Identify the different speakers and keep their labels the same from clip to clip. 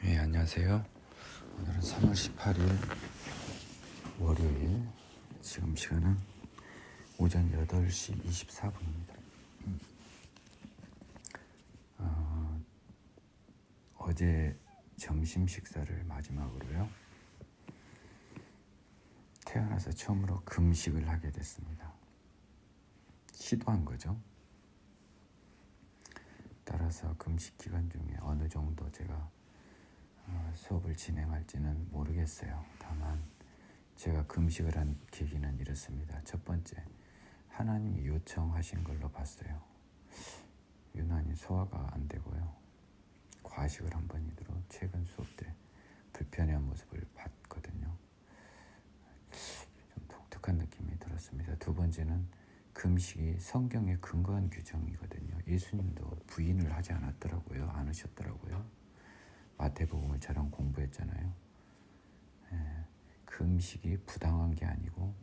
Speaker 1: 네, 안녕하세요. 오늘은 3월 18일 월요일, 지금 시간은 오전 8시 24분입니다. 어제 점심 식사를 마지막으로요, 태어나서 처음으로 금식을 하게 됐습니다. 시도한 거죠. 따라서 금식 기간 중에 어느 정도 제가 수업을 진행할지는 모르겠어요. 다만 제가 금식을 한 계기는 이렇습니다. 첫 번째, 하나님이 요청하신 걸로 봤어요. 유난히 소화가 안 되고요, 과식을 한 번이도록 최근 수업 때 불편해한 모습을 봤거든요. 좀 독특한 느낌이 들었습니다. 두 번째는 금식이 성경에 근거한 규정이거든요. 예수님도 부인을 하지 않았더라고요. 안 하셨더라고요. 마태복음을 저랑 공부했잖아요. 금식이 부당한 게 아니고,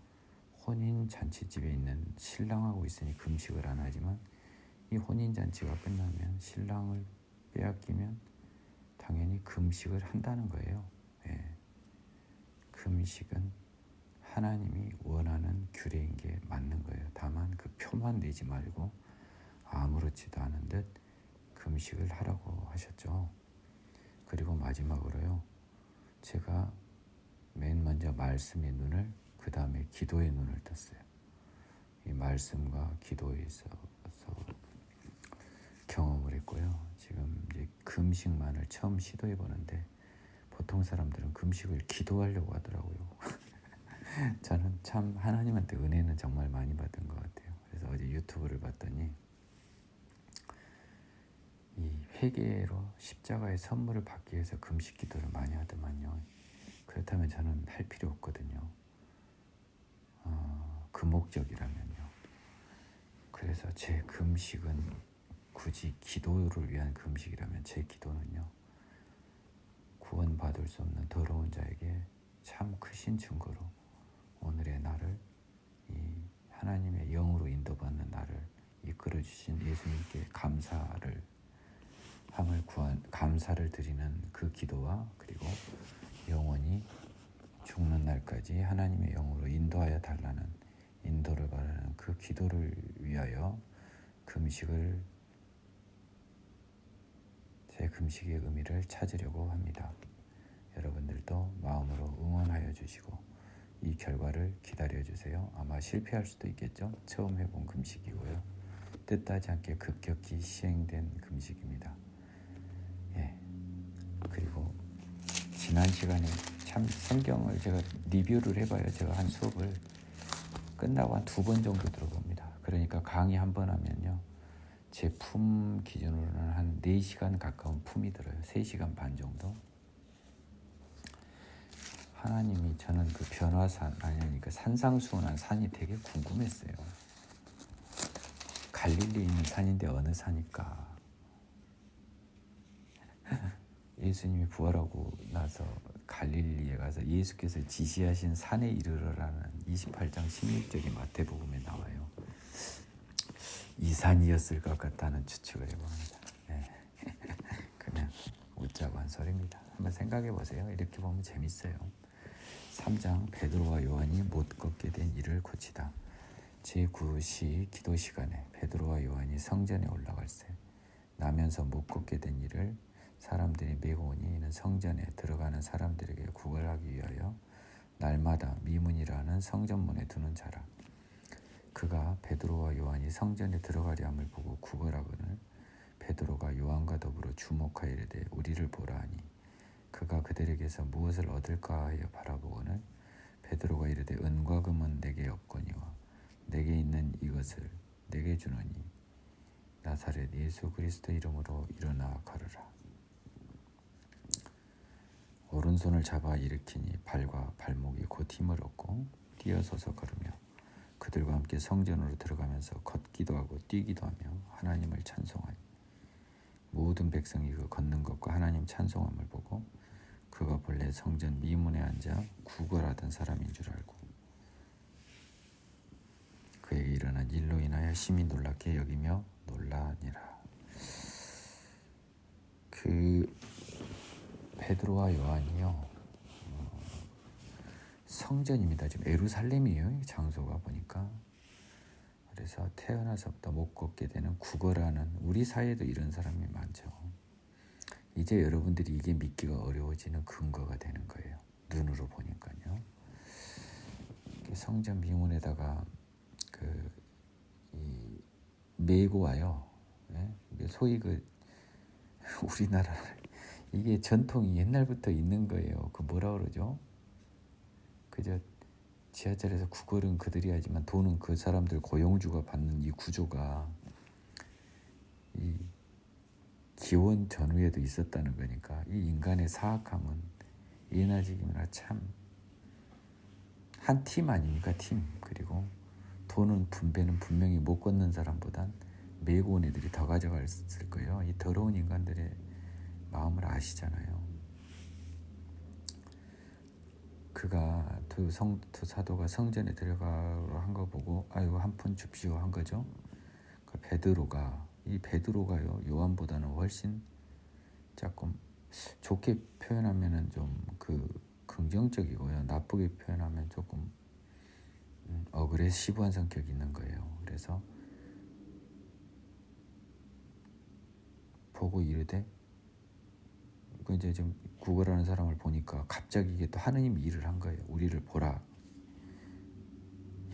Speaker 1: 혼인 잔치집에 있는 신랑하고 있으니 금식을 안 하지만, 이 혼인 잔치가 끝나면 신랑을 빼앗기면 당연히 금식을 한다는 거예요. 금식은 하나님이 원하는 규례인 게 맞는 거예요. 다만 그 표만 내지 말고 아무렇지도 않은 듯 금식을 하라고 하셨죠. 그리고 마지막으로요, 제가 맨 먼저 말씀의 눈을, 그 다음에 기도의 눈을 떴어요. 이 말씀과 기도에 있어서 경험을 했고요. 지금 이제 금식만을 처음 시도해 보는데, 보통 사람들은 금식을 기도하려고 하더라고요. 저는 참 하나님한테 은혜는 정말 많이 받은 것 같아요. 그래서 어제 유튜브를 봤더니, 이 회개로 십자가의 선물을 받기 위해서 금식 기도를 많이 하더만요. 그렇다면 저는 할 필요 없거든요. 그 목적이라면요. 그래서 제 금식은 굳이 기도를 위한 금식이라면, 제 기도는요, 구원받을 수 없는 더러운 자에게 참 크신 증거로 오늘의 나를, 이 하나님의 영으로 인도받는 나를 이끌어주신 예수님께 감사를 드리는 그 기도와, 그리고 영원히 죽는 날까지 하나님의 영으로 인도하여 달라는, 인도를 바라는 그 기도를 위하여 제 금식의 의미를 찾으려고 합니다. 여러분들도 마음으로 응원하여 주시고 이 결과를 기다려 주세요. 아마 실패할 수도 있겠죠. 처음 해본 금식이고요. 뜻하지 않게 급격히 시행된 금식입니다. 그리고 지난 시간에 참 성경을 제가 리뷰를 해봐요. 제가 한 수업을 끝나고 한 2번 정도 들어봅니다. 그러니까 강의 한 번 하면요, 제 품 기준으로는 한 4시간 가까운 품이 들어요. 3시간 반 정도. 하나님이, 저는 그 변화산, 그 산상수훈한 산이 되게 궁금했어요. 갈릴리에 있는 산인데 어느 산일까? 예수님이 부활하고 나서 갈릴리에 가서 예수께서 지시하신 산에 이르러라는 28장 16절이 마태복음에 나와요. 이 산이었을 것 같다는 추측을 해봅니다. 그냥 웃자고 한 소리입니다. 한번 생각해 보세요. 이렇게 보면 재밌어요. 3장, 베드로와 요한이 못 걷게 된 일을 고치다. 제9시 기도 시간에 베드로와 요한이 성전에 올라갈새 나면서 못 걷게 된 일을 사람들이 메고 오니, 이는 성전에 들어가는 사람들에게 구걸하기 위하여 날마다 미문이라는 성전문에 두는 자라. 그가 베드로와 요한이 성전에 들어가려 함을 보고 구걸하거늘 베드로가 요한과 더불어 주목하여 이르되 우리를 보라 하니, 그가 그들에게서 무엇을 얻을까 하여 바라보거늘 베드로가 이르되 은과 금은 내게 없거니와 내게 있는 이것을 내게 주노니 나사렛 예수 그리스도 이름으로 일어나 걸으라. 오른손을 잡아 일으키니 발과 발목이 곧 힘을 얻고 뛰어서서 걸으며 그들과 함께 성전으로 들어가면서 걷기도 하고 뛰기도 하며 하나님을 찬송하니, 모든 백성이 그 걷는 것과 하나님 찬송함을 보고 그가 본래 성전 미문에 앉아 구걸하던 사람인 줄 알고 그에게 일어난 일로 인하여 심히 놀랍게 여기며 놀라니라. 베드로와 요한이요, 성전입니다. 지금 예루살렘이에요, 장소가 보니까. 그래서 태어나서부터 못 걷게 되는 국어라는, 우리 사회에도 이런 사람이 많죠. 이제 여러분들이 이게 믿기가 어려워지는 근거가 되는 거예요. 눈으로 보니까요. 성전 미문에다가 이 메고 와요. 예? 이게 소위 우리나라 이게 전통이 옛날부터 있는 거예요. 뭐라 그러죠? 그저 지하철에서 국어는 그들이 하지만 돈은 그 사람들 고용주가 받는 이 구조가 이 기원 전후에도 있었다는 거니까, 이 인간의 사악함은 예나지기나 참 한 팀 아닙니까? 팀. 그리고 돈은 분배는 분명히 못 걷는 사람보단 메고 온 애들이 더 가져갔을 거예요. 이 더러운 인간들의 마음을 아시잖아요. 그가 두 사도가 성전에 들어가로 한 거 보고 아이고 한 푼 줍시오 한 거죠. 그 베드로가요, 요한보다는 훨씬 조금 좋게 표현하면은 좀 긍정적이고요, 나쁘게 표현하면 조금 어그레시브한 성격이 있는 거예요. 그래서 보고 이르되, 이제 좀 구걸하는 사람을 보니까 갑자기 이게 또 하느님이 일을 한 거예요. 우리를 보라.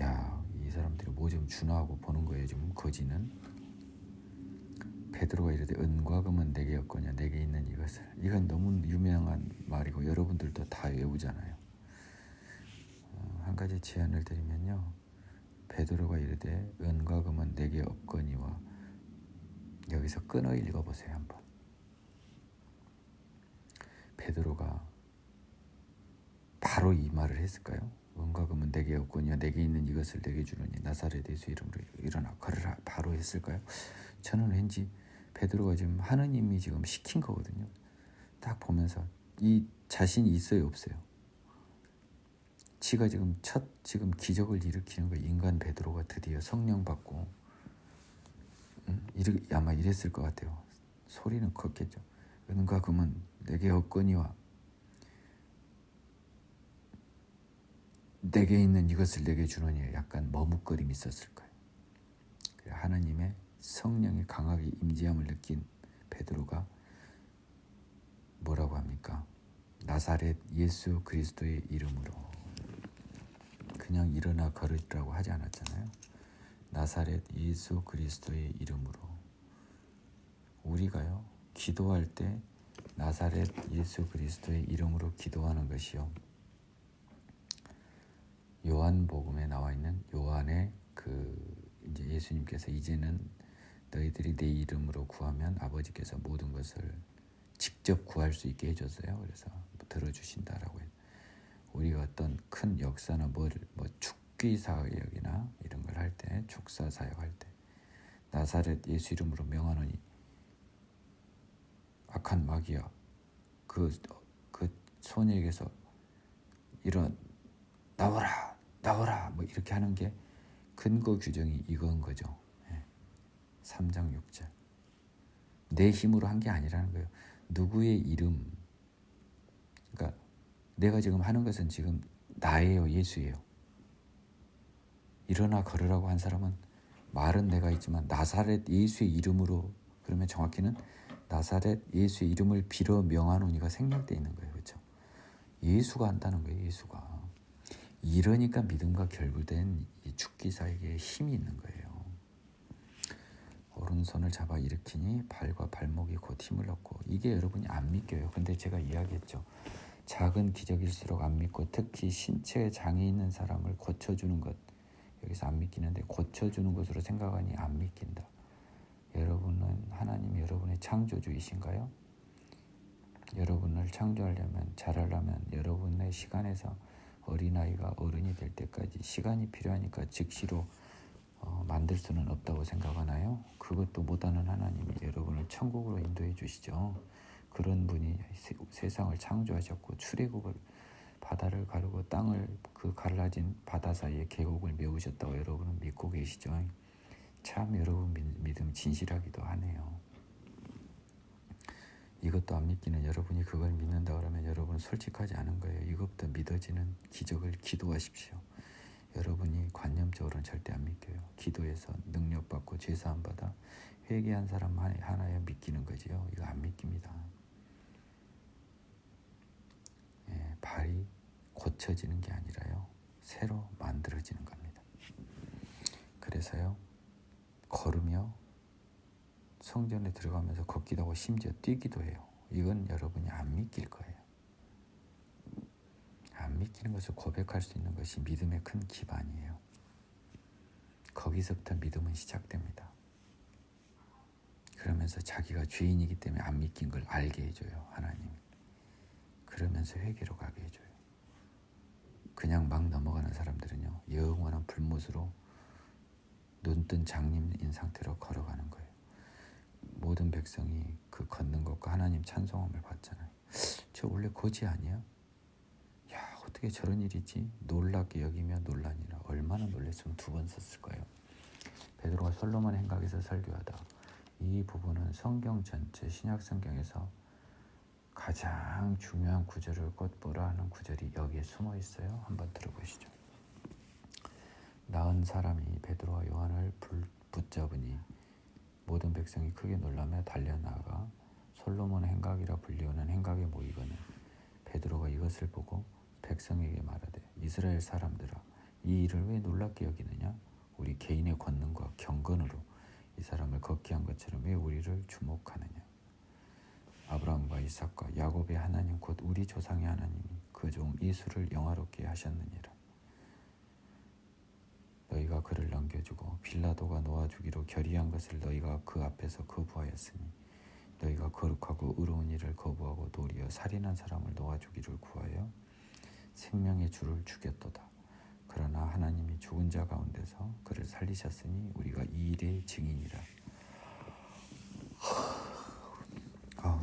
Speaker 1: 야, 이 사람들이 뭐 좀 주나 하고 보는 거예요. 지금 거지는. 베드로가 이르되 은과 금은 내게 없거냐, 내게 있는 이것을. 이건 너무 유명한 말이고 여러분들도 다 외우잖아요. 한 가지 제안을 드리면요, 베드로가 이르되 은과 금은 내게 없거니와, 여기서 끊어 읽어보세요 한번. 베드로가 바로 이 말을 했을까요? 은과 금은 내게 없거니와 내게 있는 이것을 내게 주노니 나사렛 예수 이름으로 일어나 걸으라, 바로 했을까요? 저는 왠지 베드로가 지금 하느님이 지금 시킨 거거든요. 딱 보면서 이 자신이 있어요, 없어요? 지가 지금 지금 기적을 일으키는 거, 인간 베드로가 드디어 성령 받고 아마 이랬을 것 같아요. 소리는 컸겠죠. 은과 금은 내게 없거니와 내게 있는 이것을 내게 주노니, 약간 머뭇거림이 있었을 거예요. 하나님의 성령이 강하게 임재함을 느낀 베드로가 뭐라고 합니까? 나사렛 예수 그리스도의 이름으로. 그냥 일어나 걸으라고 하지 않았잖아요. 나사렛 예수 그리스도의 이름으로. 우리가요, 기도할 때 나사렛 예수 그리스도의 이름으로 기도하는 것이요, 요한복음에 나와 있는 요한의 이제 예수님께서 이제는 너희들이 내 이름으로 구하면 아버지께서 모든 것을 직접 구할 수 있게 해줬어요. 그래서 들어주신다라고 해요. 우리가 어떤 큰 역사나 뭐 축기 사역이나 이런 걸 할 때, 축사 사역할 때 나사렛 예수 이름으로 명하노니 악한 마귀야, 그 소녀에게서 나와라 뭐 이렇게 하는 게 근거 규정이 이건 거죠. 3장 6절. 내 힘으로 한 게 아니라는 거예요. 누구의 이름, 그러니까 내가 지금 하는 것은 지금 나예요, 예수예요. 일어나 걸으라고 한 사람은 말은 내가 있지만 나사렛 예수의 이름으로, 그러면 정확히는 나사렛 예수의 이름을 빌어 명하노니가 생략되어 있는 거예요. 그렇죠? 예수가 한다는 거예요. 예수가. 이러니까 믿음과 결부된 이 죽기사에게 힘이 있는 거예요. 오른손을 잡아 일으키니 발과 발목이 곧 힘을 얻고. 이게 여러분이 안 믿겨요. 근데 제가 이야기했죠. 작은 기적일수록 안 믿고, 특히 신체에 장애 있는 사람을 고쳐주는 것, 여기서 안 믿기는데 고쳐주는 것으로 생각하니 안 믿긴다. 여러분은 하나님이 여러분의 창조주이신가요? 여러분을 창조하려면, 잘하려면 여러분의 시간에서 어린아이가 어른이 될 때까지 시간이 필요하니까 즉시로 만들 수는 없다고 생각하나요? 그것도 못하는 하나님이 여러분을 천국으로 인도해 주시죠. 그런 분이 세상을 창조하셨고 출애굽을, 바다를 가르고 땅을 그 갈라진 바다 사이에 계곡을 메우셨다고 여러분은 믿고 계시죠. 참 여러분 믿음 진실하기도 하네요. 이것도 안 믿기는 여러분이 그걸 믿는다 그러면 여러분은 솔직하지 않은 거예요. 이것부터 믿어지는 기적을 기도하십시오. 여러분이 관념적으로는 절대 안 믿겨요. 기도해서 능력받고 죄사함 받아 회개한 사람 하나에 믿기는 거지요. 이거 안 믿깁니다. 예, 발이 고쳐지는 게 아니라요. 새로 만들어지는 겁니다. 그래서요. 걸으며 성전에 들어가면서 걷기도 하고 심지어 뛰기도 해요. 이건 여러분이 안 믿길 거예요. 안 믿기는 것을 고백할 수 있는 것이 믿음의 큰 기반이에요. 거기서부터 믿음은 시작됩니다. 그러면서 자기가 죄인이기 때문에 안 믿긴 걸 알게 해줘요. 하나님이. 그러면서 회개로 가게 해줘요. 그냥 막 넘어가는 사람들은요. 영원한 불못으로 눈뜬 장님인 상태로 걸어가는 거예요. 모든 백성이 그 걷는 것과 하나님 찬송함을 받잖아요. 저 원래 거지 아니야? 야, 어떻게 저런 일이지? 놀랍게 여기며 놀라니라. 얼마나 놀랬으면 2번 썼을 거예요. 베드로가 솔로몬 행각에서 설교하다. 이 부분은 성경 전체 신약 성경에서 가장 중요한 구절을 꽂보라 하는 구절이 여기에 숨어 있어요. 한번 들어보시죠. 나은 사람이 베드로와 요한을 붙잡으니 모든 백성이 크게 놀라며 달려나가 솔로몬 행각이라 불리우는 행각에 모이거늘 베드로가 이것을 보고 백성에게 말하되 이스라엘 사람들아 이 일을 왜 놀랍게 여기느냐? 우리 개인의 권능과 경건으로 이 사람을 걷게 한 것처럼 왜 우리를 주목하느냐? 아브라함과 이삭과 야곱의 하나님 곧 우리 조상의 하나님이 그 종 이수를 영화롭게 하셨느니라. 너희가 그를 넘겨주고 빌라도가 놓아주기로 결의한 것을 너희가 그 앞에서 거부하였으니 너희가 거룩하고 의로운 일을 거부하고 도리어 살인한 사람을 놓아주기를 구하여 생명의 주를 죽였도다. 그러나 하나님이 죽은 자 가운데서 그를 살리셨으니 우리가 이 일의 증인이라.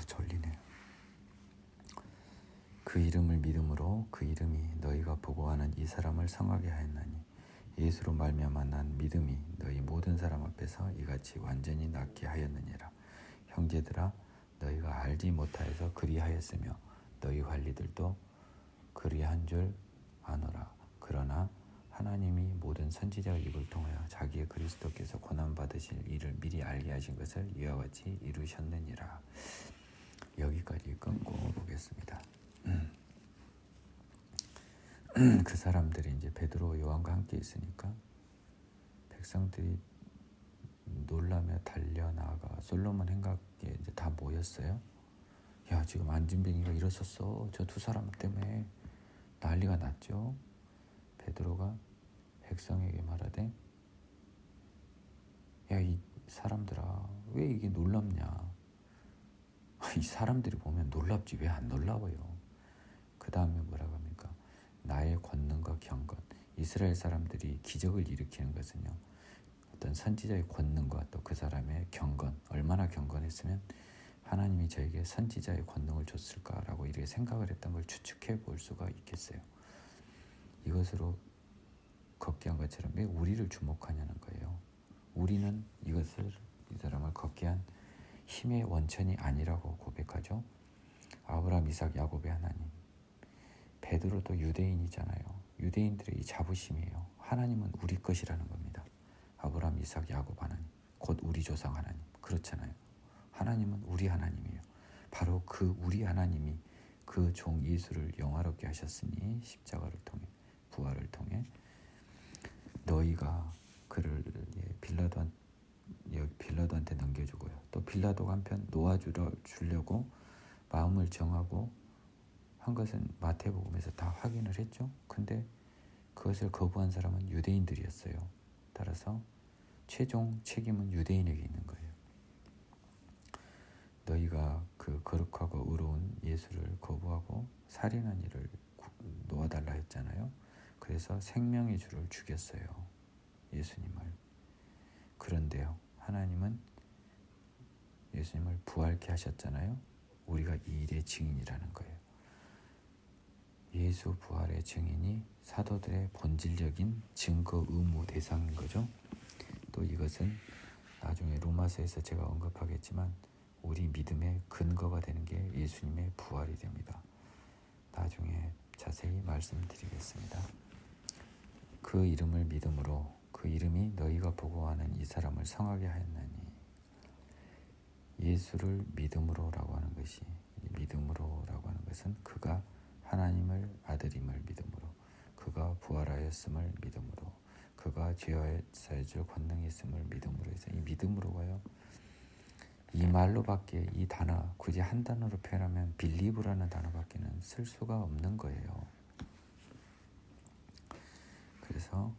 Speaker 1: 졸리네. 그 이름을 믿음으로 그 이름이 너희가 보고하는 이 사람을 성하게 하였나니 예수로 말미암아 난 믿음이 너희 모든 사람 앞에서 이같이 완전히 낫게 하였느니라. 형제들아 너희가 알지 못하여서 그리하였으며 너희 관리들도 그리한 줄 아노라. 그러나 하나님이 모든 선지자의 입을 통하여 자기의 그리스도께서 고난받으실 일을 미리 알게 하신 것을 이와 같이 이루셨느니라. 여기까지 끊고 보겠습니다. 그 사람들이 이제 베드로 요한과 함께 있으니까 백성들이 놀라며 달려나가 솔로몬 행각에 이제 다 모였어요. 야, 지금 안진뱅이가 일어섰어. 저 2사람 때문에 난리가 났죠. 베드로가 백성에게 말하되 야, 이 사람들아 왜 이게 놀랍냐? 이 사람들이 보면 놀랍지 왜 안 놀라워요? 그 다음에 뭐라고 합니까? 나의 권능과 경건. 이스라엘 사람들이 기적을 일으키는 것은요, 어떤 선지자의 권능과 또 그 사람의 경건, 얼마나 경건했으면 하나님이 저에게 선지자의 권능을 줬을까라고 이렇게 생각을 했던 걸 추측해 볼 수가 있겠어요. 이것으로 걷게 한 것처럼 왜 우리를 주목하냐는 거예요. 우리는 이것을 이 사람을 걷게 한 힘의 원천이 아니라고 고백하죠. 아브라함, 이삭, 야곱의 하나님. 베드로도 유대인이잖아요. 유대인들의 이 자부심이에요. 하나님은 우리 것이라는 겁니다. 아브라함, 이삭, 야곱 하나님, 곧 우리 조상 하나님. 그렇잖아요. 하나님은 우리 하나님이에요. 바로 그 우리 하나님이 그 종 예수를 영화롭게 하셨으니 십자가를 통해, 부활을 통해 너희가 그를 빌라도한테 넘겨주고요. 또 빌라도가 한편 놓아주려고 마음을 정하고 한 것은 마태복음에서 다 확인을 했죠. 근데 그것을 거부한 사람은 유대인들이었어요. 따라서 최종 책임은 유대인에게 있는 거예요. 너희가 그 거룩하고 의로운 예수를 거부하고 살인한 이를 놓아달라 했잖아요. 그래서 생명의 주를 죽였어요. 예수님을. 그런데요, 하나님은 예수님을 부활케 하셨잖아요. 우리가 이 일의 증인이라는 거예요. 예수 부활의 증인이 사도들의 본질적인 증거 의무 대상인 거죠. 또 이것은 나중에 로마서에서 제가 언급하겠지만 우리 믿음의 근거가 되는 게 예수님의 부활이 됩니다. 나중에 자세히 말씀드리겠습니다. 그 이름을 믿음으로 그 이름이 너희가 보고하는 이 사람을 성하게 하였나니 예수를 믿음으로라고 하는 것이 믿음으로라고 하는 것은 그가 하나님을 아들임을 믿음으로 그가 부활하였음을 믿음으로 그가 죄와 사해줄 권능이 있음을 믿음으로 해서 이 믿음으로가요. 이 말로밖에 이 단어 굳이 한 단어로 표현하면 believe라는 단어밖에는 쓸 수가 없는 거예요. 그래서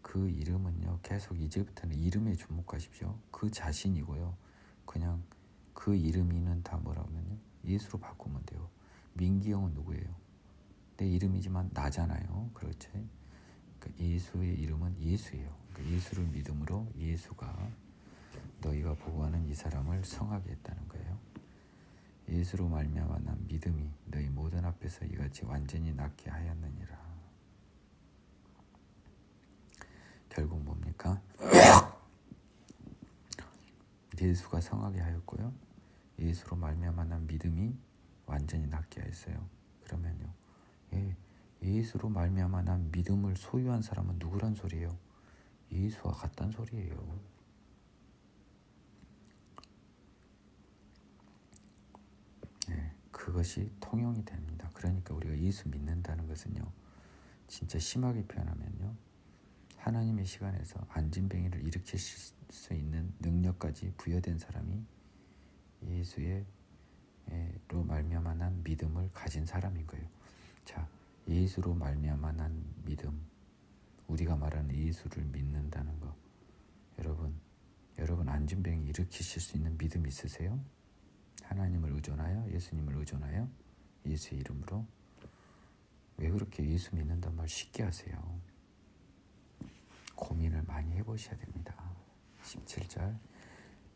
Speaker 1: 그 이름은요. 계속 이제부터는 이름에 주목하십시오. 그 자신이고요. 그냥 그 이름이는 다 뭐라면요. 예수로 바꾸면 돼요. 민기 형은 누구예요? 내 이름이지만 나잖아요. 그렇지? 그러니까 예수의 이름은 예수예요. 그러니까 예수를 믿음으로 예수가 너희가 보고하는 이 사람을 성하게 했다는 거예요. 예수로 말미암아 난 믿음이 너희 모든 앞에서 이같이 완전히 낫게 하였느니라. 결국 뭡니까? 예수가 성하게 하였고요. 예수로 말미암아 난 믿음이 완전히 낫게 하였어요. 그러면요. 예수로 말미암아 난 믿음을 소유한 사람은 누구란 소리예요? 예수와 같단 소리예요. 그것이 통용이 됩니다. 그러니까 우리가 예수 믿는다는 것은요. 진짜 심하게 표현하면요. 하나님의 시간에서 안진뱅이를 일으킬 수 있는 능력까지 부여된 사람이 예수로 말미암아 난 믿음을 가진 사람인 거예요. 자, 예수로 말미암아 난 믿음, 우리가 말하는 예수를 믿는다는 거, 여러분 안진뱅이 일으키실 수 있는 믿음 있으세요? 하나님을 의존하여, 예수님을 의존하여, 예수의 이름으로. 왜 그렇게 예수 믿는단 말 쉽게 하세요? 고민을 많이 해보셔야 됩니다. 17절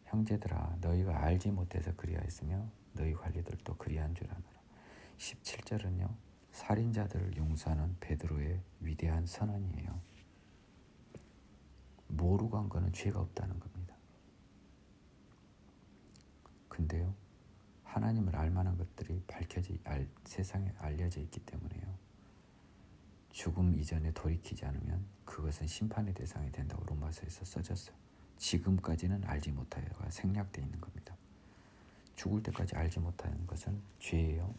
Speaker 1: 형제들아 너희가 알지 못해서 그리하였으며 너희 관리들도 그리한 줄 아노라. 17절은요. 살인자들을 용서하는 베드로의 위대한 선언이에요. 모르고 한 거는 죄가 없다는 겁니다. 근데요. 하나님을 알만한 것들이 세상에 알려져 있기 때문에요. 죽음 이전에 돌이키지 않으면 그것은 심판의 대상이 된다고 로마서에서 써졌어요. 지금까지는 알지 못하여가 생략되어 있는 겁니다. 죽을 때까지 알지 못하는 것은 죄예요.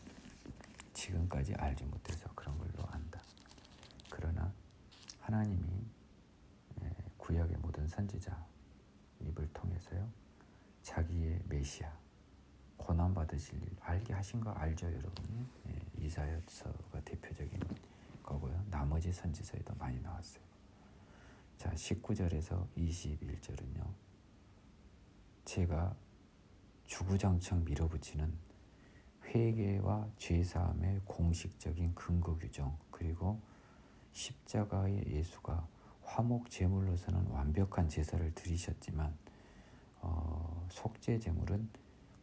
Speaker 1: 지금까지 알지 못해서 그런 걸로 안다. 그러나 하나님이 구약의 모든 선지자 입을 통해서요. 자기의 메시아 고난받으실 일 알게 하신 거 알죠 여러분? 이사야서가 대표적인 거고요. 나머지 선지서에도 많이 나왔어요. 자 19절에서 21절은요. 제가 주구장창 밀어붙이는 회개와 죄사함의 공식적인 근거 규정 그리고 십자가의 예수가 화목 제물로서는 완벽한 제사를 드리셨지만 속죄 제물은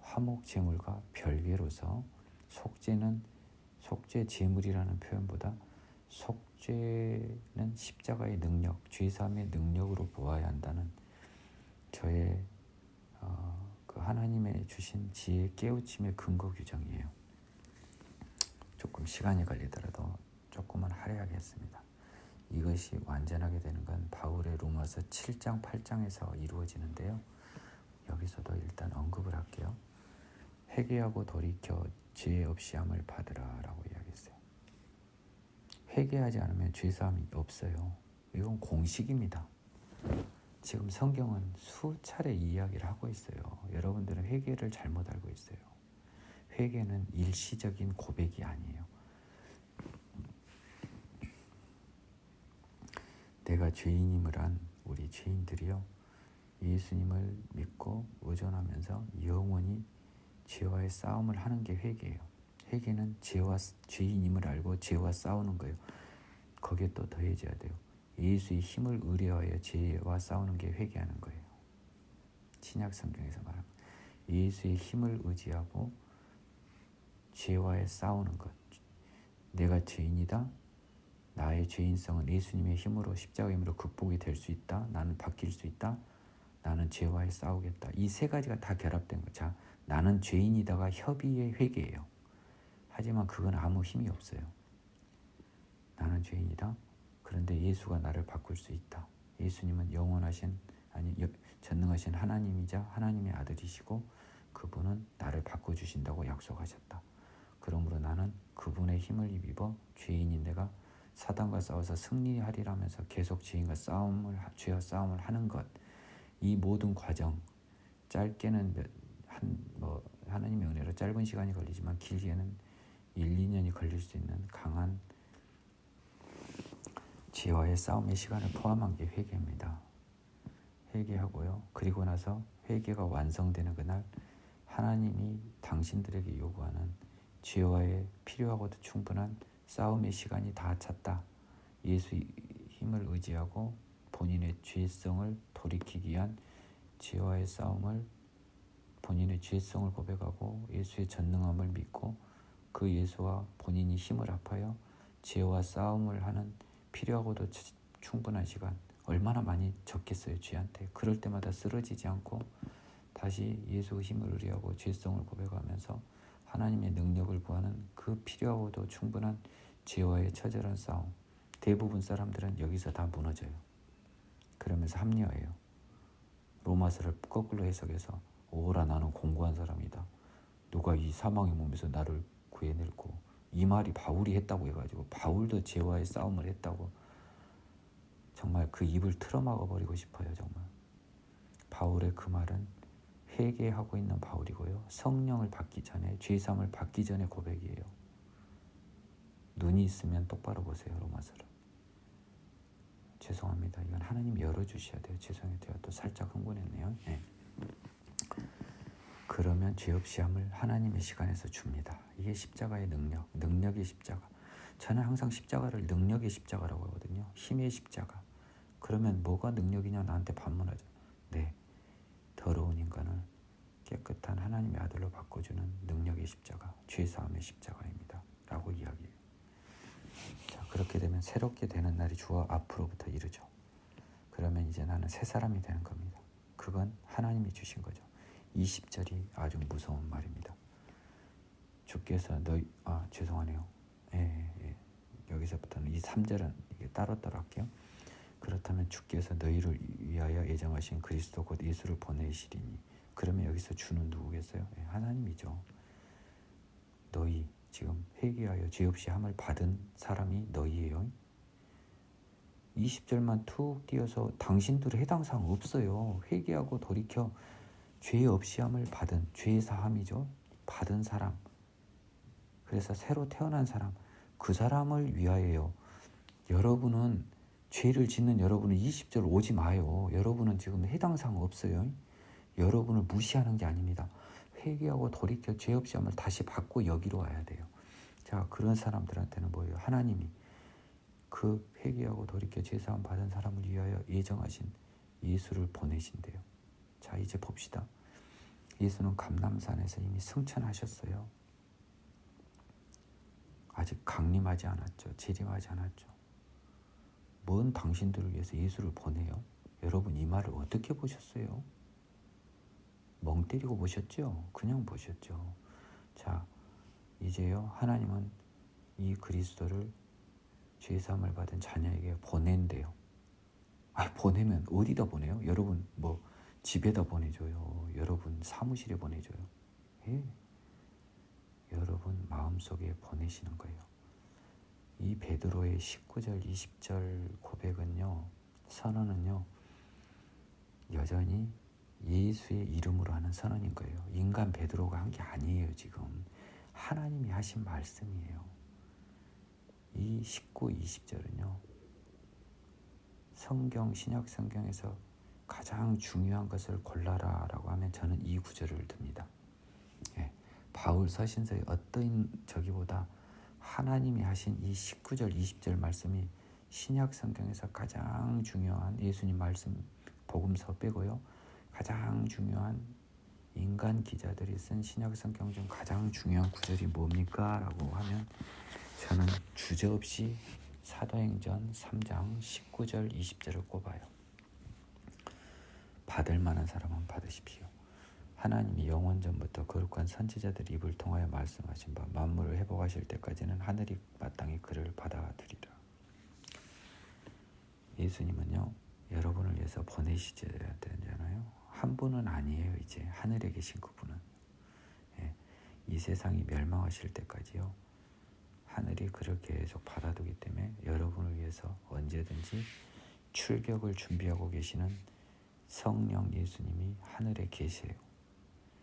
Speaker 1: 화목 제물과 별개로서 속죄 제물이라는 표현보다 속죄는 십자가의 능력, 죄사함의 능력으로 보아야 한다는 저의 그 하나님의 주신 지혜 깨우침의 근거 규정이에요. 조금 시간이 걸리더라도 조금은 할애하겠습니다. 이것이 완전하게 되는 건 바울의 로마서 7장 8장에서 이루어지는데요. 여기서도 일단 언급을 할게요. 회개하고 돌이켜 죄 없이 함을 받으라 라고 이야기했어요. 회개하지 않으면 죄사함이 없어요. 이건 공식입니다. 지금 성경은 수차례 이야기를 하고 있어요. 여러분들은 회개를 잘못 알고 있어요. 회개는 일시적인 고백이 아니에요. 내가 죄인임을 한 우리 죄인들이요. 예수님을 믿고 의존하면서 영원히 죄와의 싸움을 하는 게 회개예요. 회개는 죄인임을 알고 죄와 싸우는 거예요. 거기에 또 더해져야 돼요. 예수의 힘을 의뢰하여 죄와 싸우는 게 회개하는 거예요. 신약 성경에서 말하는 예수의 힘을 의지하고 죄와의 싸우는 것. 내가 죄인이다. 나의 죄인성은 예수님의 힘으로 십자가의 힘으로 극복이 될 수 있다. 나는 바뀔 수 있다. 나는 죄와의 싸우겠다. 이 세 가지가 다 결합된 거죠. 자, 나는 죄인이다가 협의의 회개예요. 하지만 그건 아무 힘이 없어요. 나는 죄인이다. 그런데 예수가 나를 바꿀 수 있다. 예수님은 전능하신 하나님이자 하나님의 아들이시고 그분은 나를 바꿔주신다고 약속하셨다. 그러므로 나는 그분의 힘을 입어 죄인인 내가 사단과 싸워서 승리하리라면서 계속 죄와 싸움을 하는 것, 이 모든 과정, 짧게는 하나님의 은혜로 짧은 시간이 걸리지만 길게는 1, 2년이 걸릴 수 있는 강한 죄와의 싸움의 시간을 포함한 게 회개입니다. 회개하고요. 그리고 나서 회개가 완성되는 그날 하나님이 당신들에게 요구하는 죄와의 필요하고도 충분한 싸움의 시간이 다 찼다. 예수의 힘을 의지하고 본인의 죄성을 돌이키기 위한 죄와의 싸움을, 본인의 죄성을 고백하고 예수의 전능함을 믿고 그 예수와 본인이 힘을 합하여 죄와 싸움을 하는 필요하고도 충분한 시간, 얼마나 많이 적겠어요 죄한테. 그럴 때마다 쓰러지지 않고 다시 예수의 힘을 의뢰하고 죄성을 고백하면서 하나님의 능력을 구하는 그 필요하고도 충분한 죄와의 처절한 싸움. 대부분 사람들은 여기서 다 무너져요. 그러면서 합리화해요. 로마서를 거꾸로 해석해서 오라 나는 공고한 사람이다. 누가 이 사망의 몸에서 나를 구해낼고, 이 말이 바울이 했다고 해가지고 바울도 죄와의 싸움을 했다고 정말 그 입을 틀어막아 버리고 싶어요. 정말 바울의 그 말은 회개하고 있는 바울이고요. 성령을 받기 전에, 죄사함을 받기 전에 고백이에요. 눈이 있으면 똑바로 보세요. 로마서를. 죄송합니다. 이건 하나님이 열어주셔야 돼요. 죄송해요. 제가 또 살짝 흥분했네요. 네. 그러면 죄 없이 함을 하나님의 시간에서 줍니다. 이게 십자가의 능력의 십자가. 저는 항상 십자가를 능력의 십자가라고 하거든요. 힘의 십자가. 그러면 뭐가 능력이냐 나한테 반문하죠. 네, 더러운 인간을 깨끗한 하나님의 아들로 바꿔주는 능력의 십자가, 죄사함의 십자가입니다. 라고 이야기해요. 자, 그렇게 되면 새롭게 되는 날이 주어 앞으로부터 이르죠. 그러면 이제 나는 새 사람이 되는 겁니다. 그건 하나님이 주신 거죠. 20절이 아주 무서운 말입니다. 주께서 죄송하네요. 여기서부터는 이 3절은 이게 따로따로 할게요. 그렇다면 주께서 너희를 위하여 예정하신 그리스도 곧 예수를 보내시리니. 그러면 여기서 주는 누구겠어요? 하나님이죠. 너희 지금 회개하여 죄 없이 함을 받은 사람이 너희예요. 20절만 툭 띄어서 당신들의 해당 사항 없어요. 회개하고 돌이켜 죄 없이 함을 받은, 죄 사함이죠. 받은 사람. 그래서 새로 태어난 사람, 그 사람을 위하여요. 여러분은 죄를 짓는 여러분은 20절 오지 마요. 여러분은 지금 해당 사항 없어요. 여러분을 무시하는 게 아닙니다. 회개하고 돌이켜 죄 없이 함을 다시 받고 여기로 와야 돼요. 자, 그런 사람들한테는 뭐예요? 하나님이 그 회개하고 돌이켜 죄사함 받은 사람을 위하여 예정하신 예수를 보내신대요. 자, 이제 봅시다. 예수는 감람산에서 이미 승천하셨어요. 아직 강림하지 않았죠. 재림하지 않았죠. 뭔 당신들을 위해서 예수를 보내요? 여러분 이 말을 어떻게 보셨어요? 멍 때리고 보셨죠? 그냥 보셨죠. 자, 이제요 하나님은 이 그리스도를 죄사함을 받은 자녀에게 보낸대요. 보내면 어디다 보내요? 여러분 뭐 집에다 보내줘요? 여러분 사무실에 보내줘요? 여러분 마음속에 보내시는 거예요. 이 베드로의 19절 20절 고백은요, 선언은요, 여전히 예수의 이름으로 하는 선언인 거예요. 인간 베드로가 한 게 아니에요. 지금 하나님이 하신 말씀이에요. 이 19, 20절은요 신약 성경에서 가장 중요한 것을 골라라 라고 하면 저는 이 구절을 듭니다. 바울 서신서의 어떤 저기보다 하나님이 하신 이 19절 20절 말씀이 신약 성경에서 가장 중요한, 예수님 말씀 복음서 빼고요, 가장 중요한 인간 기자들이 쓴 신약 성경 중 가장 중요한 구절이 뭡니까? 라고 하면 저는 주저없이 사도행전 3장 19절 20절을 꼽아요. 받을 만한 사람은 받으십시오. 하나님이 영원 전부터 거룩한 선지자들 입을 통하여 말씀하신 바 만물을 회복하실 때까지는 하늘이 마땅히 그를 받아들이라. 예수님은요, 여러분을 위해서 보내시셔야 되잖아요. 한 분은 아니에요. 이제 하늘에 계신 그분은. 이 세상이 멸망하실 때까지요, 하늘이 그를 계속 받아두기 때문에 여러분을 위해서 언제든지 출격을 준비하고 계시는 성령 예수님이 하늘에 계세요.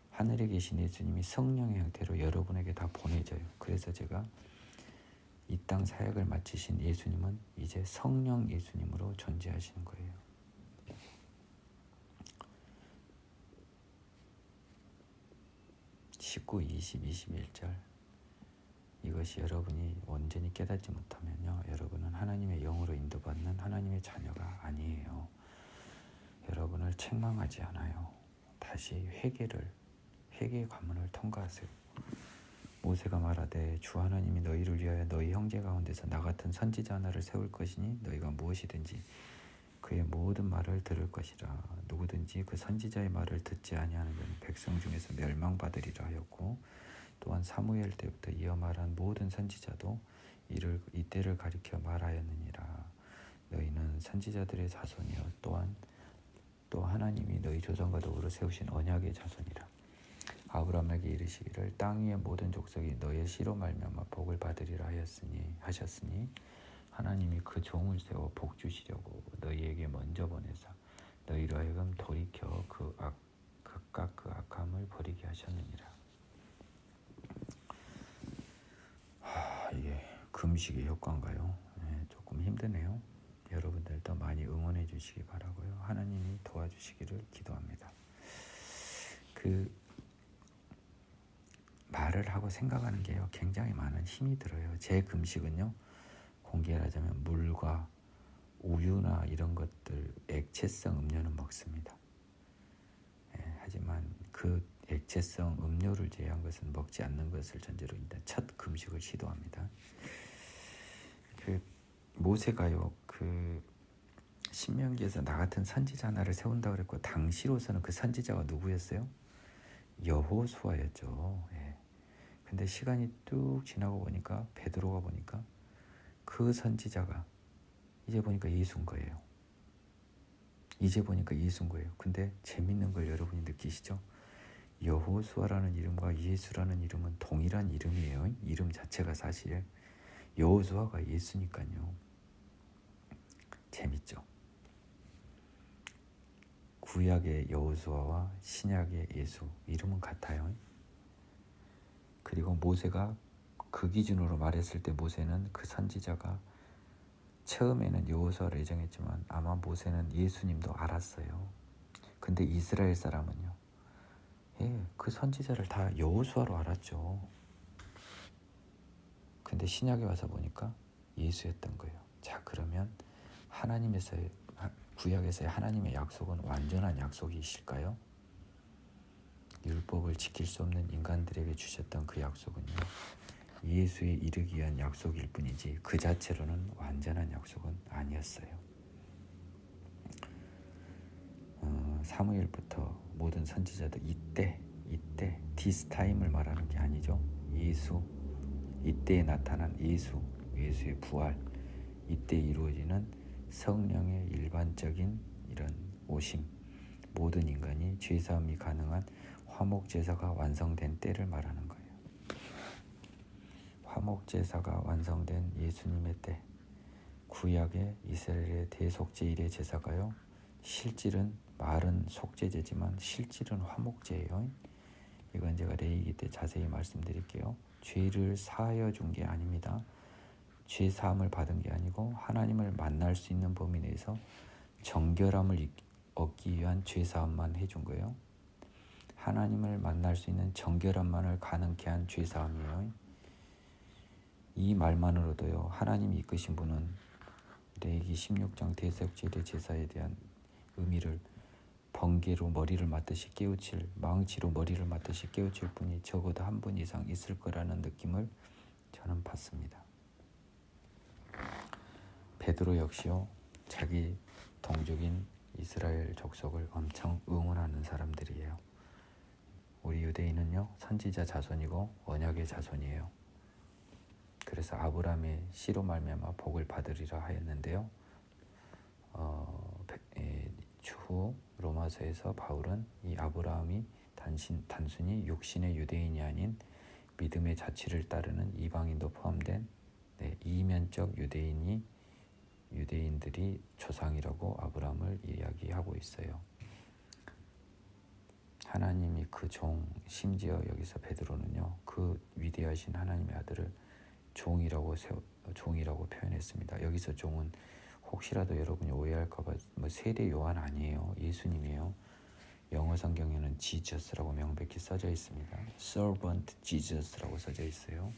Speaker 1: 하늘에 계신 예수님이 성령의 형태로 여러분에게 다 보내져요. 그래서 제가 이 땅 사역을 마치신 예수님은 이제 성령 예수님으로 존재하시는 거예요. (19, 20, 21절) 이것이 여러분이 온전히 깨닫지 못하면요, 여러분은 하나님의 영으로 인도받는 하나님의 자녀가 아니에요. 여러분을 책망하지 않아요. 다시 회개의 관문을 통과하세요. 모세가 말하되 주 하나님이 너희를 위하여 너희 형제 가운데서 나 같은 선지자 하나를 세울 것이니 너희가 무엇이든지 그의 모든 말을 들을 것이라. 누구든지 그 선지자의 말을 듣지 아니하는 자는 백성 중에서 멸망받으리라 하였고, 또한 사무엘 때부터 이어 말한 모든 선지자도 이때를 가리켜 말하였느니라. 너희는 선지자들의 자손이요 또한 또 하나님이 너희 조상과 더불어 세우신 언약의 자손이라. 아브라함에게 이르시기를 땅 위의 모든 족속이 너의 씨로 말미암아 복을 받으리라 하셨으니 하나님이 그 종을 세워 복 주시려고 너희에게 먼저 보내사 너희로 하여금 돌이켜 각각 그 악함을 버리게 하셨느니라. 이게 금식의 효과인가요? 조금 힘드네요. 여러분들도 많이 응원해 주시기 바라고요. 하나님이 도와주시기를 기도합니다. 말을 하고 생각하는 게요, 굉장히 많은 힘이 들어요. 제 금식은요, 공개를 하자면 물과 우유나 이런 것들, 액체성 음료는 먹습니다. 하지만 그 액체성 음료를 제외한 것은 먹지 않는 것을 전제로 일단 첫 금식을 시도합니다. 모세가요, 신명기에서 나 같은 선지자 하나를 세운다 그랬고, 당시로서는 그 선지자가 누구였어요? 여호수아였죠. 근데 시간이 뚝 지나고 보니까 베드로가 보니까 그 선지자가 이제 보니까 예수인 거예요. 근데 재밌는 걸 여러분이 느끼시죠? 여호수아라는 이름과 예수라는 이름은 동일한 이름이에요. 이름 자체가 사실 여호수아가 예수니까요. 재밌죠? 구약의 여호수아와 신약의 예수, 이름은 같아요. 그리고 모세가 그 기준으로 말했을 때 모세는 그 선지자가 처음에는 여호수아를 예정했지만 아마 모세는 예수님도 알았어요. 근데 이스라엘 사람은요, 그 선지자를 다 여호수아로 알았죠. 근데 신약에 와서 보니까 예수였던 거예요. 자, 그러면 구약에서의 하나님의 약속은 완전한 약속이실까요? 율법을 지킬 수 없는 인간들에게 주셨던 그 약속은요, 예수에 이르기 위한 약속일 뿐이지 그 자체로는 완전한 약속은 아니었어요. 사무엘부터 모든 선지자도 이때 this time을 말하는 게 아니죠. 예수, 이때에 나타난 예수의 부활, 이때 이루어지는 성령의 일반적인 이런 오심, 모든 인간이 죄사함이 가능한 화목제사가 완성된 때를 말하는 거예요. 화목제사가 완성된 예수님의 때, 구약의 이스라엘의 대속제일의 제사가요, 실질은 말은 속죄제지만 실질은 화목제예요. 이건 제가 레위기 때 자세히 말씀드릴게요. 죄를 사하여 준 게 아닙니다. 죄 사함을 받은 게 아니고 하나님을 만날 수 있는 범위 내에서 정결함을 얻기 위한 죄 사함만 해준 거예요. 하나님을 만날 수 있는 정결함만을 가능케 한 죄 사함이에요. 이 말만으로도요, 하나님이 이끄신 분은 레위기 16장 대속제일의 제사에 대한 의미를 번개로 머리를 맞듯이 깨우칠, 망치로 머리를 맞듯이 깨우칠 분이 적어도 한 분 이상 있을 거라는 느낌을 저는 받습니다. 베드로 역시요, 자기 동족인 이스라엘 족속을 엄청 응원하는 사람들이에요. 우리 유대인은요 선지자 자손이고 언약의 자손이에요. 그래서 아브라함의 씨로 말미암아 복을 받으리라 하였는데요. 추후 로마서에서 바울은 이 아브라함이 단순히 육신의 유대인이 아닌 믿음의 자취를 따르는 이방인도 포함된 이면적 유대인들이 조상이라고 아브라함을 이야기하고 있어요. 하나님이 그 종, 심지어 여기서 베드로는요 그 위대하신 하나님의 아들을 종이라고 표현했습니다. 여기서 종은 혹시라도 여러분이 오해할까봐 세례 요한 아니에요. 예수님이에요. 영어 성경에는 지저스라고 명백히 써져 있습니다. Servant Jesus라고 써져 있어요.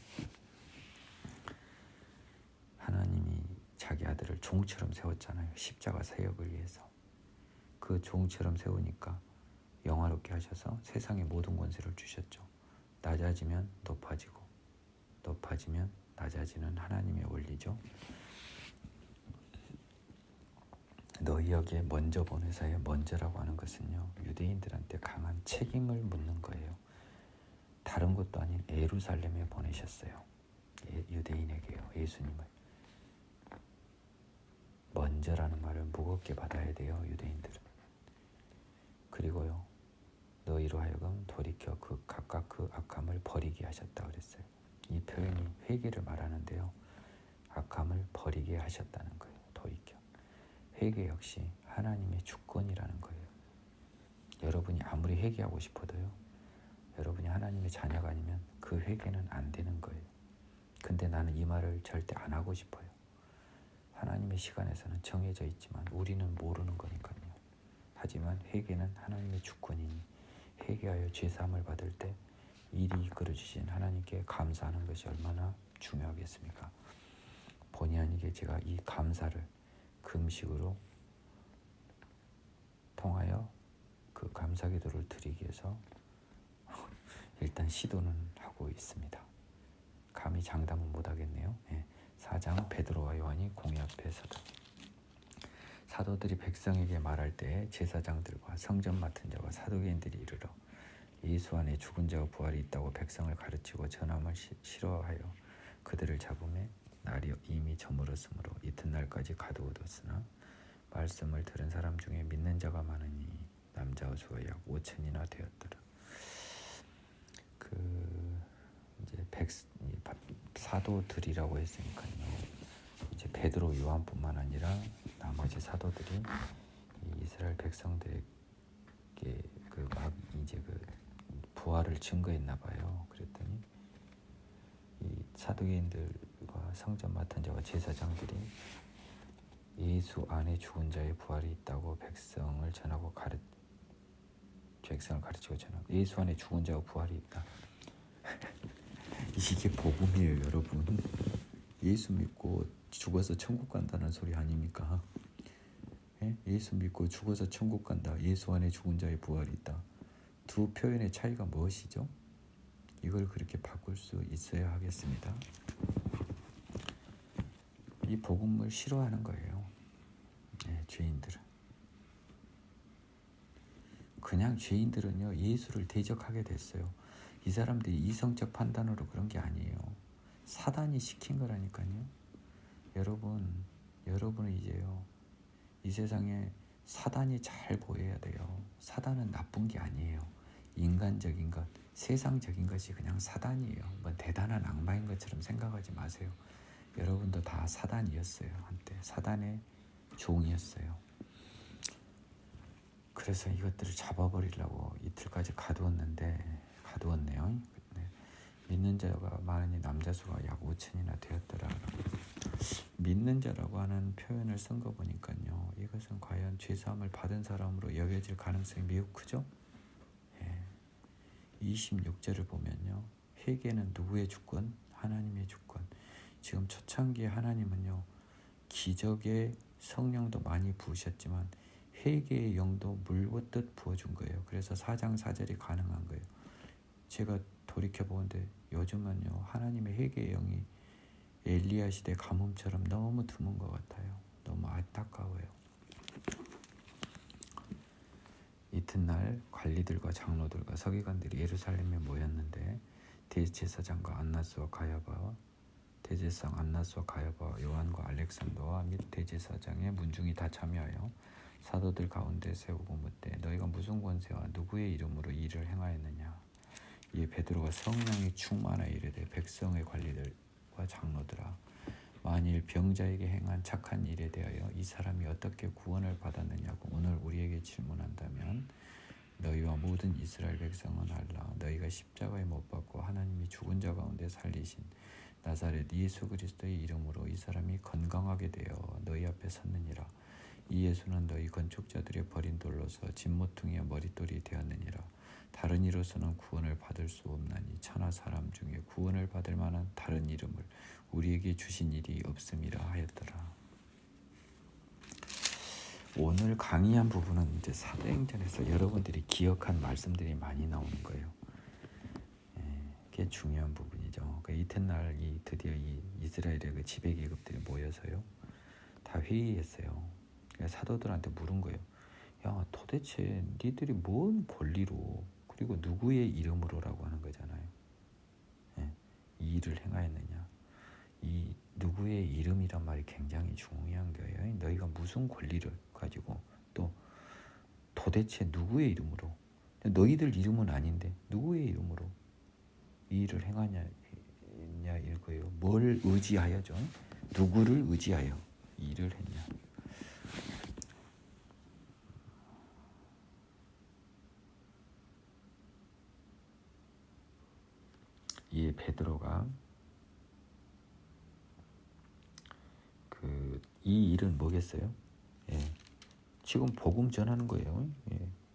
Speaker 1: 하나님이 자기 아들을 종처럼 세웠잖아요. 십자가 사역을 위해서. 그 종처럼 세우니까 영화롭게 하셔서 세상의 모든 권세를 주셨죠. 낮아지면 높아지고 높아지면 낮아지는 하나님의 원리죠. 너희 여기에 먼저 보내사에 먼저라고 하는 것은요 유대인들한테 강한 책임을 묻는 거예요. 다른 것도 아닌 예루살렘에 보내셨어요. 유대인에게요. 예수님을 먼저라는 말을 무겁게 받아야 돼요. 유대인들은. 그리고요 너희로 하여금 돌이켜 각각 그 악함을 버리게 하셨다 그랬어요. 이 표현이 회개를 말하는데요 악함을 버리게 하셨다는 거예요. 돌이켜. 회개 역시 하나님의 주권이라는 거예요. 여러분이 아무리 회개하고 싶어도요 여러분이 하나님의 자녀가 아니면 그 회개는 안 되는 거예요. 근데 나는 이 말을 절대 안 하고 싶어요. 하나님의 시간에서는 정해져 있지만 우리는 모르는 거니까요. 하지만 회개는 하나님의 주권이니 회개하여 죄사함을 받을 때 이리 이끌어주신 하나님께 감사하는 것이 얼마나 중요하겠습니까? 본의 아니게 제가 이 감사를 금식으로 통하여 그 감사 기도를 드리기 위해서 일단 시도는 하고 있습니다. 감히 장담은 못하겠네요. 4장 베드로와 요한이 공회 앞에 서다. 사도들이 백성에게 말할 때 제사장들과 성전 맡은 자와 사두개인들이 이르러 예수 안에 죽은 자와 부활이 있다고 백성을 가르치고 전함을 싫어하여 그들을 잡음에 날이 이미 저물었으므로 이튿날까지 가두어뒀으나 말씀을 들은 사람 중에 믿는 자가 많으니 남자와 수가 약 5,000이나 되었더라. 이제 사도들이라고 했으니까요. 이제 베드로, 요한뿐만 아니라 나머지 사도들이 이스라엘 백성들에게 이제 부활을 증거했나 봐요. 그랬더니 이 사두개인들과 성전 맡은 자와 제사장들이 예수 안에 죽은 자의 부활이 있다고 백성을 가르치고 전하고 예수 안에 죽은 자와 부활이 있다. 이게 복음이에요, 여러분. 예수 믿고 죽어서 천국 간다는 소리 아닙니까? 예수 믿고 죽어서 천국 간다. 예수 안에 죽은 자의 부활이 있다. 두 표현의 차이가 무엇이죠? 이걸 그렇게 바꿀 수 있어야 하겠습니다. 이 복음을 싫어하는 거예요. 죄인들은. 그냥 죄인들은요 예수를 대적하게 됐어요. 이 사람들이 이성적 판단으로 그런 게 아니에요. 사단이 시킨 거라니까요. 여러분은 이제요 이 세상에 사단이 잘 보여야 돼요. 사단은 나쁜 게 아니에요. 인간적인 것, 세상적인 것이 그냥 사단이에요. 뭐 대단한 악마인 것처럼 생각하지 마세요. 여러분도 다 사단이었어요. 한때 사단의 종이었어요. 그래서 이것들을 잡아버리려고 이틀까지 가두었네요. 믿는 자가 많으니 남자 수가 약 5,000이나 되었더라. 믿는 자라고 하는 표현을 쓴 거 보니까요. 이것은 과연 죄사함을 받은 사람으로 여겨질 가능성이 매우 크죠? 26절을 보면요. 회개는 누구의 주권? 하나님의 주권. 지금 초창기에 하나님은요. 기적의 성령도 많이 부으셨지만 회개의 영도 물붓듯 부어준 거예요. 그래서 4장 4절이 가능한 거예요. 제가 돌이켜보는데 요즘은요. 하나님의 회개의 영이 엘리야 시대 가뭄처럼 너무 드문 것 같아요. 너무 안타까워요. 이튿날 관리들과 장로들과 서기관들이 예루살렘에 모였는데 대제사장과 안나스와 가야바와 대제사장 안나스와 가야바와 요한과 알렉산더와 및 대제사장의 문중이 다 참여하여 사도들 가운데 세우고 묻되 너희가 무슨 권세와 누구의 이름으로 이 일을 행하였느냐. 이에 베드로가 성령이 충만하여 이르되 백성의 관리들과 장로들아 만일 병자에게 행한 착한 일에 대하여 이 사람이 어떻게 구원을 받았느냐고 오늘 우리에게 질문한다면 너희와 모든 이스라엘 백성은 알라. 너희가 십자가에 못 박고 하나님이 죽은 자 가운데 살리신 나사렛 예수 그리스도의 이름으로 이 사람이 건강하게 되어 너희 앞에 섰느니라. 이 예수는 너희 건축자들의 버린 돌로서 진모퉁이의 머릿돌이 되었느니라. 다른 이로서는 구원을 받을 수 없나니 천하 사람 중에 구원을 받을 만한 다른 이름을 우리에게 주신 일이 없음이라 하였더라. 오늘 강의한 부분은 이제 사도행전에서 여러분들이 기억한 말씀들이 많이 나오는 거예요. 그게 중요한 부분이죠. 그러니까 이튿날 드디어 이 이스라엘의 그 지배 계급들이 모여서요, 다 회의했어요. 그러니까 사도들한테 물은 거예요. 야, 도대체 니들이 뭔 권리로 그리고 누구의 이름으로라고 하는 거잖아요. 이 일을 행하였느냐. 이 누구의 이름이란 말이 굉장히 중요한 거예요. 너희가 무슨 권리를 가지고 또 도대체 누구의 이름으로, 너희들 이름은 아닌데 누구의 이름으로 이 일을 행하냐 이거예요. 뭘 의지하여죠? 누구를 의지하여 이 일을 했냐. 이 베드로가 이 일은 뭐겠어요? 지금 복음 전하는 거예요.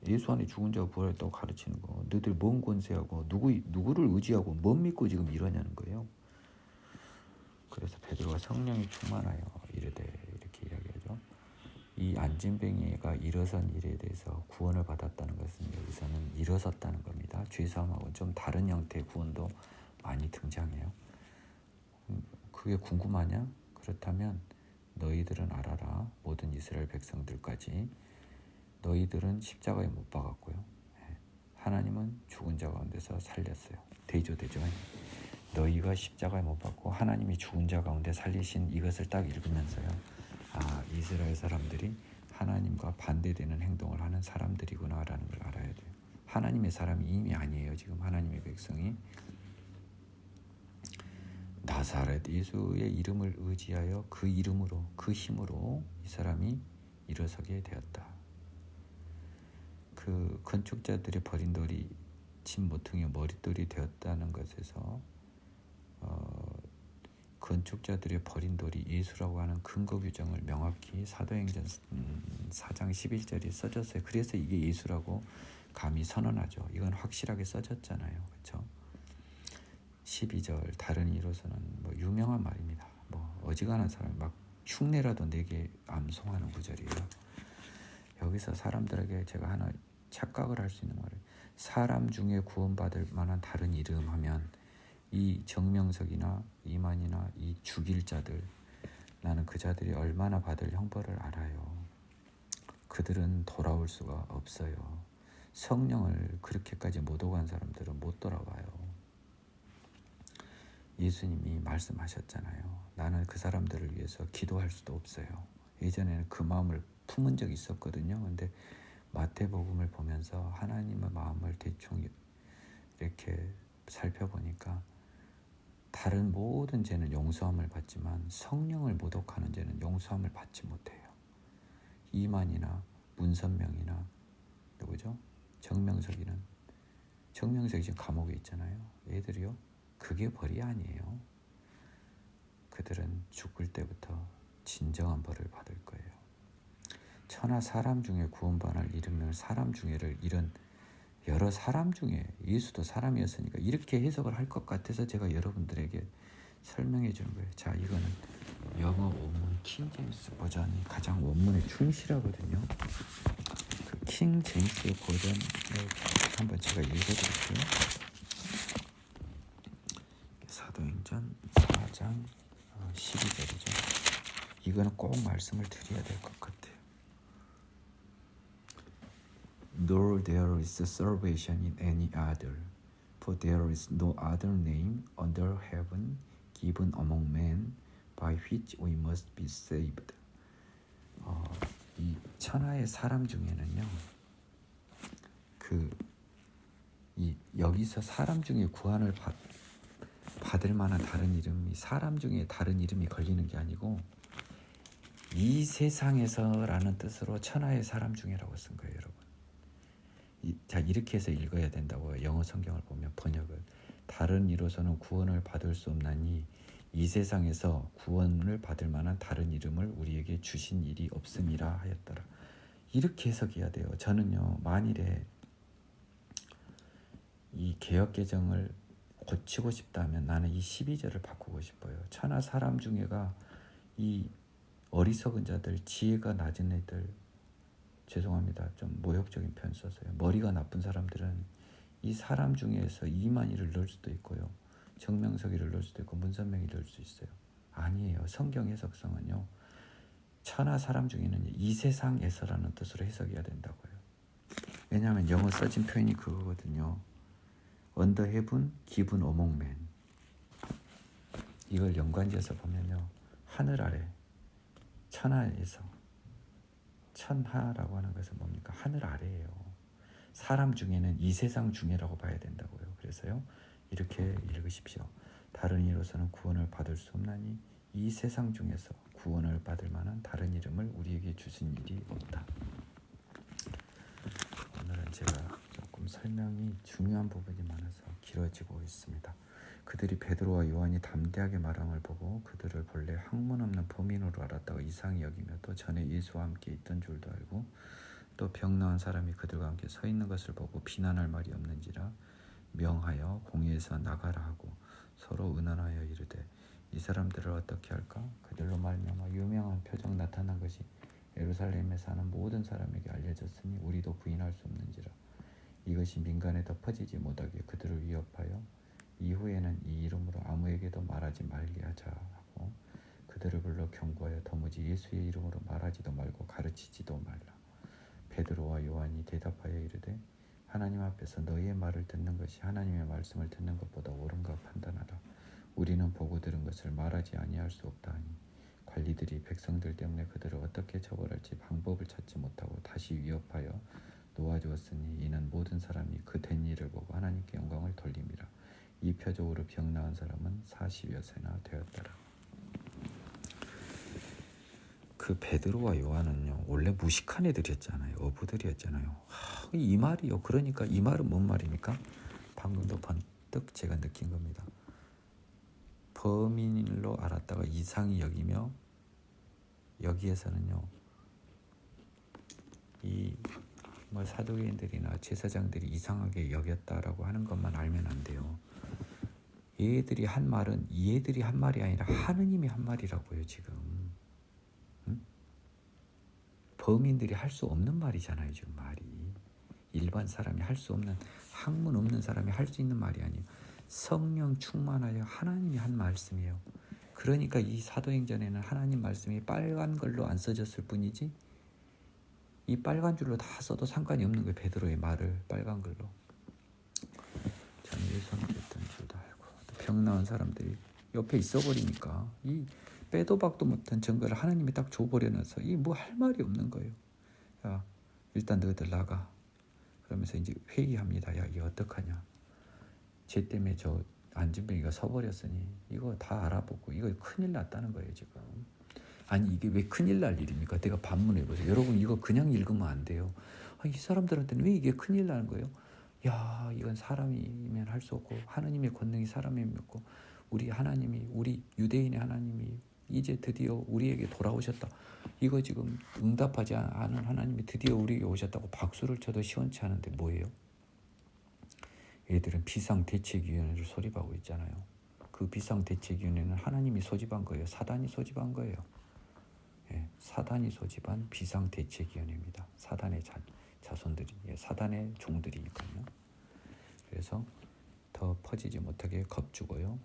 Speaker 1: 예수 안에 죽은 자가 부활했다고 가르치는 거. 너희들 뭔 권세하고 누구를 의지하고 뭔 믿고 지금 이러냐는 거예요. 그래서 베드로가 성령이 충만하여 이르되 이렇게 이야기하죠. 이 안진뱅이가 일어선 일에 대해서 구원을 받았다는 것은 여기서는 일어섰다는 겁니다. 죄사함하고 좀 다른 형태의 구원도 많이 등장해요. 그게 궁금하냐? 그렇다면 너희들은 알아라. 모든 이스라엘 백성들까지 너희들은 십자가에 못 박았고요. 하나님은 죽은 자 가운데서 살렸어요. 대조되죠. 너희가 십자가에 못 박고 하나님이 죽은 자 가운데 살리신 이것을 딱 읽으면서요. 아, 이스라엘 사람들이 하나님과 반대되는 행동을 하는 사람들이구나라는 걸 알아야 돼요. 하나님의 사람이 이미 아니에요. 지금 하나님의 백성이 나사렛 예수의 이름을 의지하여 그 이름으로 그 힘으로 이 사람이 일어서게 되었다. 그 건축자들의 버린 돌이 진모퉁이의 머릿돌이 되었다는 것에서 건축자들의 버린 돌이 예수라고 하는 근거 규정을 명확히 사도행전 4장 11절에 써졌어요. 그래서 이게 예수라고 감히 선언하죠. 이건 확실하게 써졌잖아요. 그렇죠? 12절 다른 이로서는 뭐 유명한 말입니다. 뭐 어지간한 사람이 막 흉내라도 내게 암송하는 구절이에요. 여기서 사람들에게 제가 하나 착각을 할 수 있는 말은 사람 중에 구원받을 만한 다른 이름 하면 이 정명석이나 이만이나 이 죽일 자들, 나는 그 자들이 얼마나 받을 형벌을 알아요. 그들은 돌아올 수가 없어요. 성령을 그렇게까지 못 오간 사람들은 못 돌아와요. 예수님이 말씀하셨잖아요. 나는 그 사람들을 위해서 기도할 수도 없어요. 예전에는 그 마음을 품은 적이 있었거든요. 근데 마태복음을 보면서 하나님의 마음을 대충 이렇게 살펴보니까 다른 모든 죄는 용서함을 받지만 성령을 모독하는 죄는 용서함을 받지 못해요. 이만이나 문선명이나 누구죠? 정명석이 지금 감옥에 있잖아요. 얘들이요. 그게 벌이 아니에요. 그들은 죽을 때부터 진정한 벌을 받을 거예요. 천하 사람 중에 구원받을 이름을 사람 중에를 이런 여러 사람 중에 예수도 사람이었으니까 이렇게 해석을 할 것 같아서 제가 여러분들에게 설명해 주는 거예요. 자, 이거는 영어 원문 킹제임스 버전이 가장 원문에 충실하거든요. 그 킹제임스 버전을 한번 제가 읽어드릴게요. 사도행전 4장 12절이죠. 이거는 꼭 말씀을 드려야 될 것 같아요. nor there is salvation in any other, for there is no other name under heaven given among men by which we must be saved. 이 천하의 사람 중에는요, 여기서 사람 중에 구원을 받을 만한 다른 이름이, 사람 중에 다른 이름이 걸리는 게 아니고 이 세상에서라는 뜻으로 천하의 사람 중에라고 쓴 거예요, 여러분. 자, 이렇게 해서 읽어야 된다고요. 영어 성경을 보면 번역을. 다른 이로서는 구원을 받을 수 없나니 이 세상에서 구원을 받을 만한 다른 이름을 우리에게 주신 일이 없음이라 하였더라. 이렇게 해석해야 돼요. 저는요, 만일에 이 개역개정을 고치고 싶다면 나는 이 12절을 바꾸고 싶어요. 천하 사람 중에가 이 어리석은 자들, 지혜가 낮은 애들, 죄송합니다, 좀 모욕적인 표현 썼어요. 머리가 나쁜 사람들은 이 사람 중에서 이만희를 넣을 수도 있고요, 정명석이를 넣을 수도 있고 문선명이 넣을 수 있어요. 아니에요. 성경 해석성은요, 천하 사람 중에는 이 세상에서라는 뜻으로 해석해야 된다고요. 왜냐하면 영어 써진 표현이 그거거든요. Under heaven given among men. 이걸 연관지어서 보면요, 하늘 아래, 천하에서, 천하라고 하는 것은 뭡니까? 하늘 아래예요. 사람 중에는 이 세상 중에라고 봐야 된다고요. 그래서요, 이렇게 읽으십시오. 다른 이로서는 구원을 받을 수 없나니 이 세상 중에서 구원을 받을 만한 다른 이름을 우리에게 주신 일이 없다. 오늘은 제가 조금 설명이 중요한 부분이 많아서 길어지고 있습니다. 그들이 베드로와 요한이 담대하게 말함을 보고 그들을 본래 학문 없는 범인으로 알았다고 이상히 여기며 또 전에 예수와 함께 있던 줄도 알고 또 병 나은 사람이 그들과 함께 서 있는 것을 보고 비난할 말이 없는지라 명하여 공회에서 나가라 하고 서로 의논하여 이르되 이 사람들을 어떻게 할까? 그들로 말미암아 유명한 표적 나타난 것이 예루살렘에 사는 모든 사람에게 알려졌으니 우리도 부인할 수 없는지라. 이것이 민간에 더 퍼지지 못하게 그들을 위협하여 이후에는 이 이름으로 아무에게도 말하지 말게 하자 하고 그들을 불러 경고하여 도무지 예수의 이름으로 말하지도 말고 가르치지도 말라. 베드로와 요한이 대답하여 이르되 하나님 앞에서 너희의 말을 듣는 것이 하나님의 말씀을 듣는 것보다 옳은가 판단하라. 우리는 보고 들은 것을 말하지 아니할 수 없다 하니 관리들이 백성들 때문에 그들을 어떻게 처벌할지 방법을 찾지 못하고 다시 위협하여 놓아주었으니 이는 모든 사람이 그 된 일을 보고 하나님께 영광을 돌림이라. 이 표적으로 병 나은 사람은 40여세나 되었더라. 그 베드로와 요한은요, 원래 무식한 애들이었잖아요. 어부들이었잖아요. 이 말이요. 그러니까 이 말은 뭔 말입니까? 방금도 번뜩 제가 느낀 겁니다. 범인으로 알았다가 이상히 여기며 여기에서는요, 이 사두개인들이나 제사장들이 이상하게 여겼다라고 하는 것만 알면 안 돼요. 얘들이 한 말은 얘들이 한 말이 아니라 하느님이 한 말이라고요. 지금 범인들이 할 수 없는 말이잖아요. 지금 말이 일반 사람이 할 수 없는, 학문 없는 사람이 할 수 있는 말이 아니에요. 성령 충만하여 하나님이 한 말씀이에요. 그러니까 이 사도행전에는 하나님 말씀이 빨간 걸로 안 써졌을 뿐이지 이 빨간 줄로 다 써도 상관이 없는 거예요. 베드로의 말을 빨간 걸로. 저는 예수 함께 있던 줄도 알고 또 병 나은 사람들이 옆에 있어버리니까 이 빼도 박도 못한 증거를 하나님이 딱 줘버려놔서 이 뭐 할 말이 없는 거예요. 야, 일단 너희들 나가. 그러면서 이제 회의합니다. 야, 이거 어떡하냐. 쟤 때문에 저 안진뱅이가 서버렸으니 이거 다 알아보고 이거 큰일 났다는 거예요. 지금. 아니 이게 왜 큰일 날 일입니까? 내가 반문해보세요. 여러분 이거 그냥 읽으면 안 돼요. 이 사람들한테는 왜 이게 큰일 나는 거예요? 야, 이건 사람이면 할 수 없고 하느님의 권능이 사람이면 없고 우리 하나님이, 우리 유대인의 하나님이 이제 드디어 우리에게 돌아오셨다. 이거 지금 응답하지 않은 하나님이 드디어 우리에게 오셨다고 박수를 쳐도 시원치 않은데 뭐예요? 얘들은 비상대책위원회를 소집하고 있잖아요. 그 비상대책위원회는 하나님이 소집한 거예요. 사단이 소집한 거예요. 예, 사단이 소집한 비상대책위원회입니다. 사단의 자손들이, 사단의 종들이니까요. 그래서 더 퍼지지 못하게 겁주고요.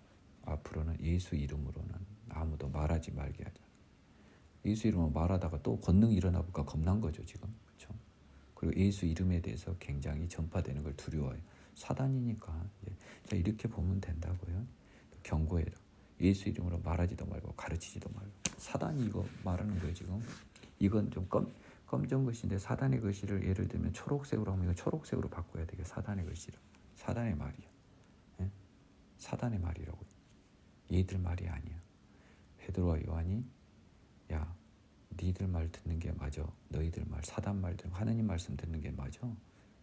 Speaker 1: 앞으로는 예수 이름으로는 아무도 말하지 말게 하자. 예수 이름으로 말하다가 또 권능이 일어나볼까 겁난 거죠 지금. 그렇죠? 그리고 예수 이름에 대해서 굉장히 전파되는 걸 두려워해요. 사단이니까. 자, 이렇게 보면 된다고요. 경고해라. 예수 이름으로 말하지도 말고 가르치지도 말고. 사단이 이거 말하는 거예요 지금. 이건 좀 검정 글씨인데 사단의 글씨를 예를 들면 초록색으로 하면 이거 초록색으로 바꿔야 되게. 사단의 글씨를. 사단의 말이야. 예? 사단의 말이라고. 얘들 말이 아니야. 베드로와 요한이 야 니들 말 듣는 게 맞아. 너희들 말 사단 말 듣는 하느님 말씀 듣는 게 맞아.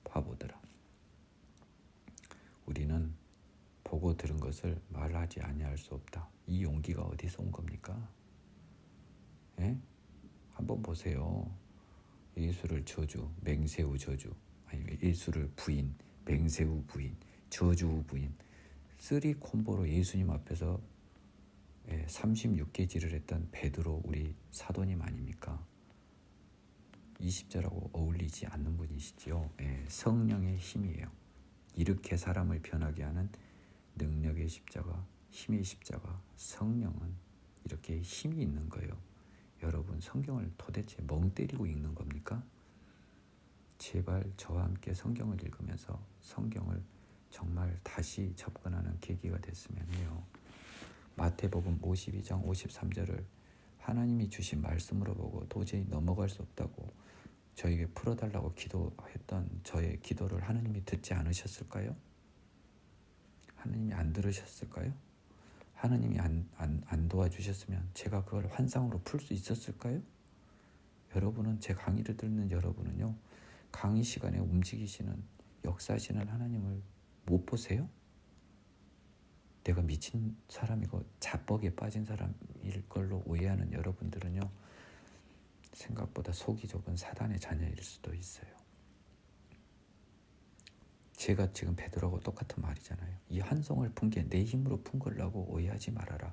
Speaker 1: 바보들아. 우리는 보고 들은 것을 말하지 아니할 수 없다. 이 용기가 어디서 온 겁니까? 예? 한번 보세요. 예수를 저주, 맹세우 저주, 아니면 예수를 부인, 맹세우 부인, 저주 부인, 쓰리 콤보로 예수님 앞에서 36개질을 했던 베드로 우리 사도님 아닙니까? 20절하고 어울리지 않는 분이시지요. 성령의 힘이에요. 이렇게 사람을 변하게 하는 능력의 십자가, 힘의 십자가, 성령은 이렇게 힘이 있는 거예요. 여러분 성경을 도대체 멍 때리고 읽는 겁니까? 제발 저와 함께 성경을 읽으면서 성경을 정말 다시 접근하는 계기가 됐으면 해요. 마태복음 52장 53절을 하나님이 주신 말씀으로 보고 도저히 넘어갈 수 없다고 저에게 풀어달라고 기도했던 저의 기도를 하나님이 듣지 않으셨을까요? 하나님이 안 들으셨을까요? 하나님이 안 도와주셨으면 제가 그걸 환상으로 풀 수 있었을까요? 여러분은 제 강의를 듣는 여러분은요. 강의 시간에 움직이시는 역사하시는 하나님을 못 보세요? 내가 미친 사람이고 자뻑에 빠진 사람일 걸로 오해하는 여러분들은요. 생각보다 속이 좁은 사단의 자녀일 수도 있어요. 제가 지금 베드로하고 똑같은 말이잖아요. 이 한송을 푼 게 내 힘으로 푼 거라고 오해하지 말아라.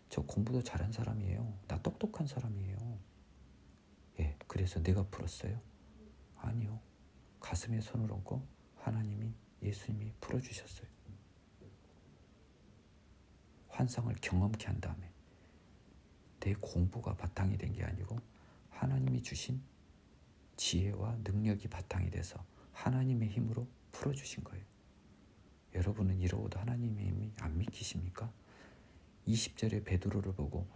Speaker 1: 저 공부도 잘한 사람이에요. 나 똑똑한 사람이에요. 그래서 내가 풀었어요? 아니요. 가슴에 손을 얹고 하나님이 예수님이 풀어주셨어요. 환상을 경험케 한 다음에 내 공부가 바탕이 된 게 아니고 하나님이 주신 지혜와 능력이 바탕이 돼서 하나님의 힘으로 풀어주신 거예요. 여러분은 이러고도 하나님의 힘이 안 믿기십니까? 20절에 베드로를 보고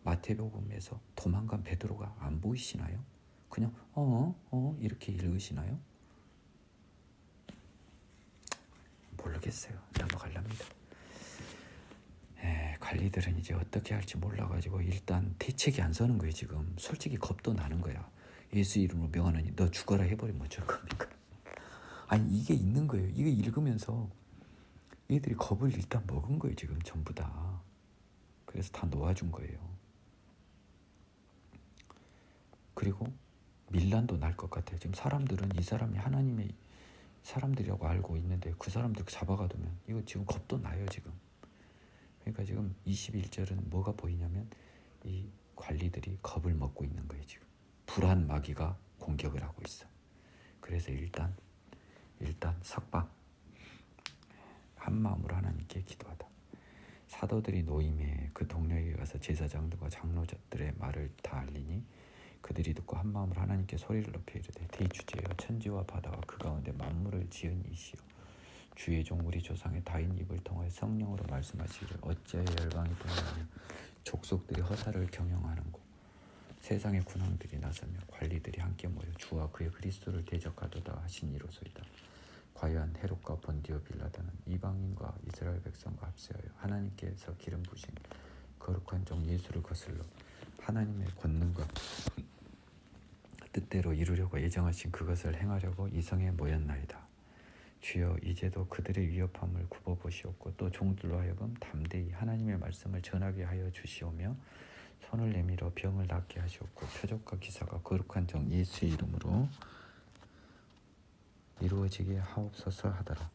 Speaker 1: 마태복음에서 도망간 베드로가 안 보이시나요? 그냥 이렇게 읽으시나요? 모르겠어요. 넘어가랍니다. 관리들은 이제 어떻게 할지 몰라가지고 일단 대책이 안 서는 거예요. 지금 솔직히 겁도 나는 거야. 예수 이름으로 명하느니 너 죽어라 해버리면 어쩔 겁니까? 아니 이게 있는 거예요. 이거 읽으면서 얘들이 겁을 일단 먹은 거예요. 지금 전부 다. 그래서 다 놓아준 거예요. 그리고 밀란도 날 것 같아요. 지금 사람들은 이 사람이 하나님의 사람들이라고 알고 있는데 그 사람들 잡아가두면 이거 지금 겁도 나요. 지금. 그러니까 지금 21절은 뭐가 보이냐면 이 관리들이 겁을 먹고 있는 거예요. 지금 불안 마귀가 공격을 하고 있어. 그래서 일단 석방 한 마음으로 하나님께 기도하다. 사도들이 노임에 그 동네에 가서 제사장들과 장로들의 말을 다 알리니 그들이 듣고 한 마음으로 하나님께 소리를 높여 이르되 대주제여 천지와 바다와 그 가운데 만물을 지은 이시여 주의 종 우리 조상의 다인 입을 통하여 성령으로 말씀하시기를 어찌하여 열방이 동요하며 족속들이 허사를 경영하는고 세상의 군왕들이 나서며 관리들이 함께 모여 주와 그의 그리스도를 대적하도다 하신 이로소이다. 과연 헤롯과 본디오 빌라도는 이방인과 이스라엘 백성과 합세하여 하나님께서 기름 부으신 거룩한 종 예수를 거슬러 하나님의 권능과 뜻대로 이루려고 예정하신 그것을 행하려고 이성에 모였나이다. 주여 이제도 그들의 위협함을 굽어보시옵고 또 종들로 하여금 담대히 하나님의 말씀을 전하게 하여 주시오며 손을 내밀어 병을 낫게 하시옵고 표적과 기사가 거룩한 종 예수의 이름으로 이루어지게 하옵소서 하더라.